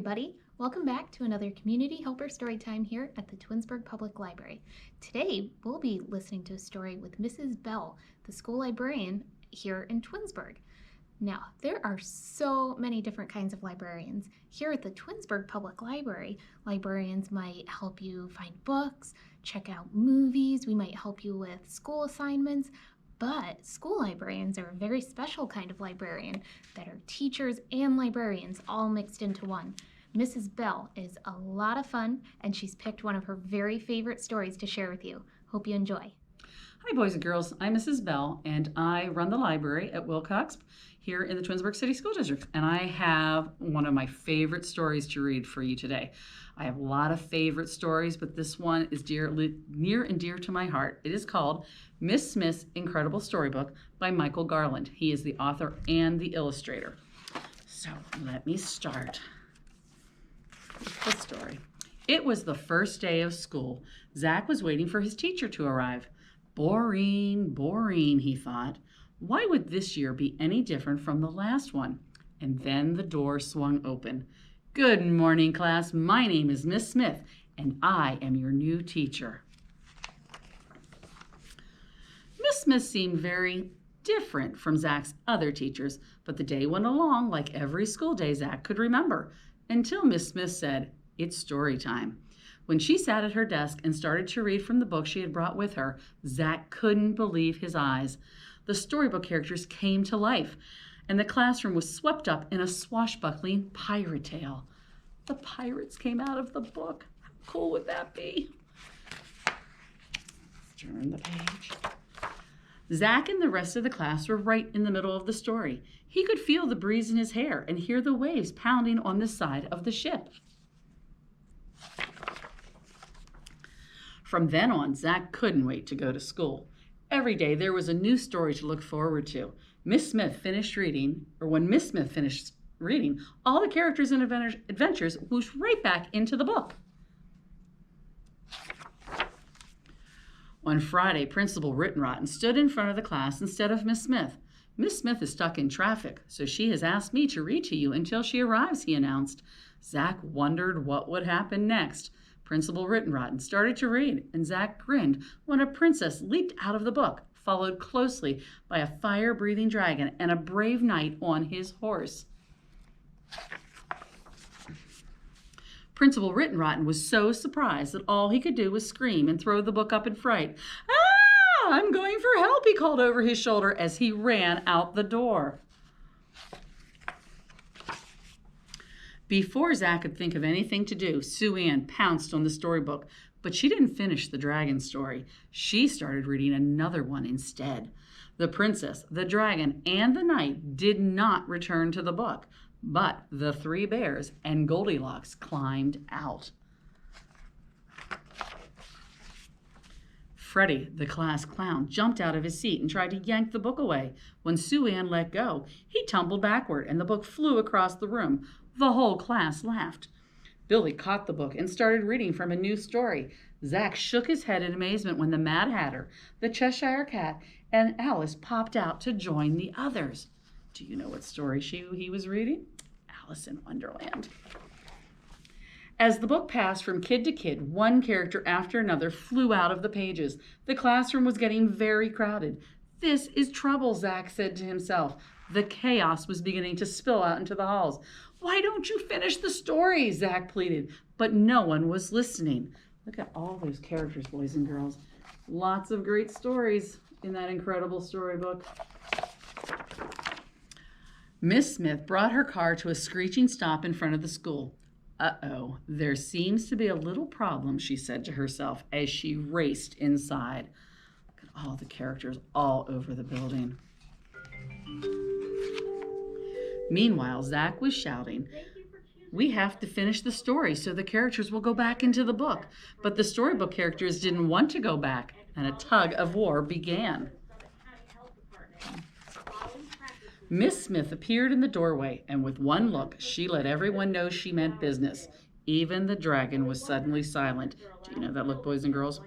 everybody. Welcome back to another Community Helper Storytime here at the Twinsburg Public Library. Today, we'll be listening to a story with Mrs. Bell, the school librarian here in Twinsburg. Now, there are so many different kinds of librarians. Here at the Twinsburg Public Library, librarians might help you find books, check out movies, we might help you with school assignments, but school librarians are a very special kind of librarian that are teachers and librarians all mixed into one. Mrs. Bell is a lot of fun, and she's picked one of her very favorite stories to share with you. Hope you enjoy. Hi, boys and girls. I'm Mrs. Bell, and I run the library at Wilcox here in the Twinsburg City School District. And I have one of my favorite stories to read for you today. I have a lot of favorite stories, but this one is near and dear to my heart. It is called Miss Smith's Incredible Storybook by Michael Garland. He is the author and the illustrator. So let me start with the story. It was the first day of school. Zach was waiting for his teacher to arrive. Boring, boring, he thought. Why would this year be any different from the last one? And then the door swung open. Good morning, class. My name is Miss Smith, and I am your new teacher. Miss Smith seemed very different from Zach's other teachers, but the day went along like every school day Zach could remember, until Miss Smith said, "It's story time." When she sat at her desk and started to read from the book she had brought with her, Zach couldn't believe his eyes. The storybook characters came to life, and the classroom was swept up in a swashbuckling pirate tale. The pirates came out of the book. How cool would that be? Let's turn the page. Zach and the rest of the class were right in the middle of the story. He could feel the breeze in his hair and hear the waves pounding on the side of the ship. From then on, Zach couldn't wait to go to school. Every day there was a new story to look forward to. When Miss Smith finished reading, all the characters and adventures whooshed right back into the book. On Friday, Principal Rittenrotten stood in front of the class instead of Miss Smith. Miss Smith is stuck in traffic, so she has asked me to read to you until she arrives, he announced. Zach wondered what would happen next. Principal Rittenrotten started to read, and Zach grinned when a princess leaped out of the book, followed closely by a fire-breathing dragon and a brave knight on his horse. Principal Rittenrotten was so surprised that all he could do was scream and throw the book up in fright. "Ah, I'm going for help," he called over his shoulder as he ran out the door. Before Zach could think of anything to do, Sue Ann pounced on the storybook, but she didn't finish the dragon story. She started reading another one instead. The princess, the dragon, and the knight did not return to the book, but the three bears and Goldilocks climbed out. Freddie, the class clown, jumped out of his seat and tried to yank the book away. When Sue Ann let go, he tumbled backward and the book flew across the room. The whole class laughed. Billy caught the book and started reading from a new story. Zach shook his head in amazement when the Mad Hatter, the Cheshire Cat, and Alice popped out to join the others. Do you know what story he was reading? Alice in Wonderland. As the book passed from kid to kid, one character after another flew out of the pages. The classroom was getting very crowded. This is trouble, Zach said to himself. The chaos was beginning to spill out into the halls. Why don't you finish the story? Zach pleaded, but no one was listening. Look at all those characters, boys and girls. Lots of great stories in that incredible storybook. Miss Smith brought her car to a screeching stop in front of the school. Uh-oh, there seems to be a little problem, she said to herself as she raced inside. Look at all the characters all over the building. Meanwhile, Zach was shouting, "We have to finish the story so the characters will go back into the book." But the storybook characters didn't want to go back, and a tug of war began. Miss Smith appeared in the doorway, and with one look, she let everyone know she meant business. Even the dragon was suddenly silent. Do you know that look, boys and girls?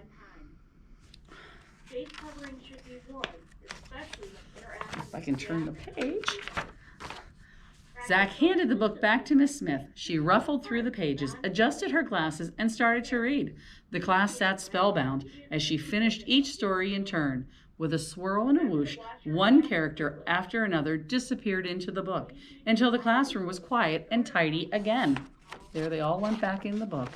If I can turn the page. Zach handed the book back to Miss Smith. She ruffled through the pages, adjusted her glasses, and started to read. The class sat spellbound as she finished each story in turn. With a swirl and a whoosh, one character after another disappeared into the book until the classroom was quiet and tidy again. There they all went back in the book.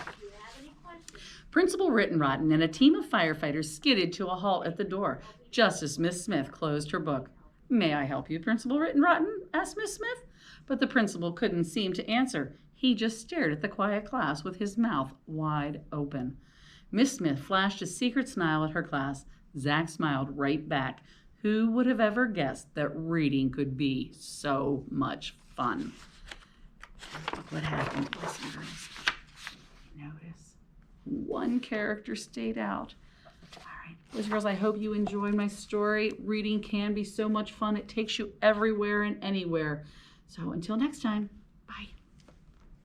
Principal Rittenrotten and a team of firefighters skidded to a halt at the door just as Miss Smith closed her book. "May I help you, Principal Rittenrotten?" asked Miss Smith. But the principal couldn't seem to answer. He just stared at the quiet class with his mouth wide open. Miss Smith flashed a secret smile at her class. Zach smiled right back. Who would have ever guessed that reading could be so much fun? Look what happened. Listen, girls. Notice one character stayed out. All right, boys and girls, I hope you enjoyed my story. Reading can be so much fun. It takes you everywhere and anywhere. So until next time.